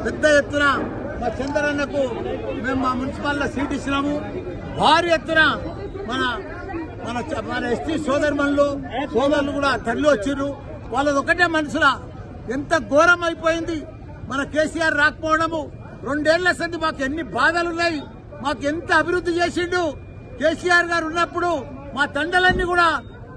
పెద్ద ఎత్తున మా చంద్రన్నకు మేము మా మున్సిపాలిటీలో సీట్ ఇచ్చినాము. భారీ ఎత్తున మన మన మన ఎస్టీ సోదరులు కూడా తల్లి వచ్చిర్రు. వాళ్ళది ఒకటే మనసులా ఎంత ఘోరం అయిపోయింది మన కేసీఆర్ రాకపోవడము. 2 ఏళ్ల సంది మాకు ఎన్ని బాధలున్నాయి, మాకు ఎంత అభివృద్ధి చేసిండు కేసీఆర్ గారు ఉన్నప్పుడు. మా తండలన్నీ కూడా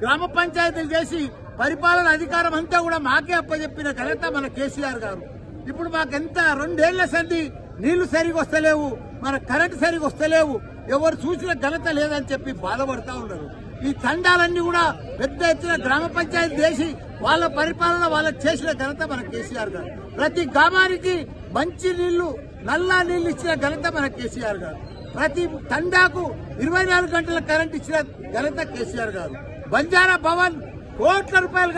గ్రామ పంచాయతీలు చేసి పరిపాలన అధికారం అంతా కూడా మాకే అప్పచెప్పిన ఘనత మన కేసీఆర్ గారు. ఇప్పుడు మాకెంత 2 ఏళ్ల సంది నీళ్లు సరిగా వస్తలేవు, మన కరెంటు సరిగా వస్తలేవు, ఎవరు చూసిన ఘనత లేదని చెప్పి బాధపడతా ఉన్నారు. ఈ తండాలన్నీ కూడా పెద్ద ఎత్తున గ్రామ పంచాయతీ చేసి వాళ్ళ పరిపాలన వాళ్ళకి చేసిన ఘనత మన కేసీఆర్ గారు. ప్రతి గ్రామానికి మంచి నీళ్లు, నల్లా నీళ్లు ఇచ్చిన ఘనత మన కేసీఆర్ గారు. ప్రతి తండాకు 24 గంటల కరెంట్ ఇచ్చిన ఘనత కేసీఆర్ గారు. బంజారా భవన్ కోట్ల రూపాయలు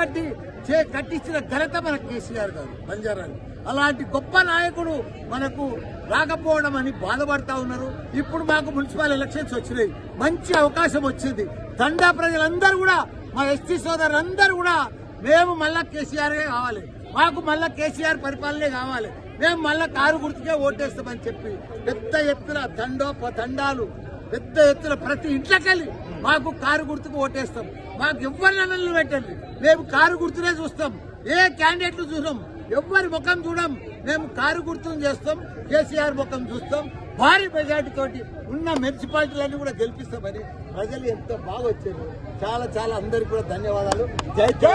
కట్టించిన ఘనత మన కేసీఆర్ గారు బంజారాని. అలాంటి గొప్ప నాయకుడు మనకు రాకపోవడం అని బాధపడతా ఉన్నారు. ఇప్పుడు మాకు మున్సిపల్ ఎలక్షన్స్ వచ్చినాయి, మంచి అవకాశం వచ్చింది. తండా ప్రజలందరూ కూడా, మా ఎస్టీ సోదరులందరూ కూడా మేము మళ్ళా కేసీఆర్ కావాలి, మాకు మళ్ళా కేసీఆర్ పరిపాలనే కావాలి, మేము మళ్ళా కారు గుర్తుకే ఓటేస్తామని చెప్పి పెద్ద ఎత్తున తండాలు పెద్ద ఎత్తున ప్రతి ఇంట్లోకెళ్ళి మాకు కారు గుర్తుకు ఓటేస్తాం, మాకు ఎవరిని పెట్టండి, మేము కారు గుర్తునే చూస్తాం, ఏ క్యాండిడేట్లు చూసాం, ఎవరి ముఖం చూడం, మేము కారు గుర్తును చేస్తాం, కేసీఆర్ ముఖం చూస్తాం. భారీ మెజార్టీ తోటి ఉన్న మున్సిపాలిటీలన్నీ కూడా గెలిపిస్తామని ప్రజలు ఎంతో బాగా వచ్చారు. చాలా అందరికీ కూడా ధన్యవాదాలు. జై జై.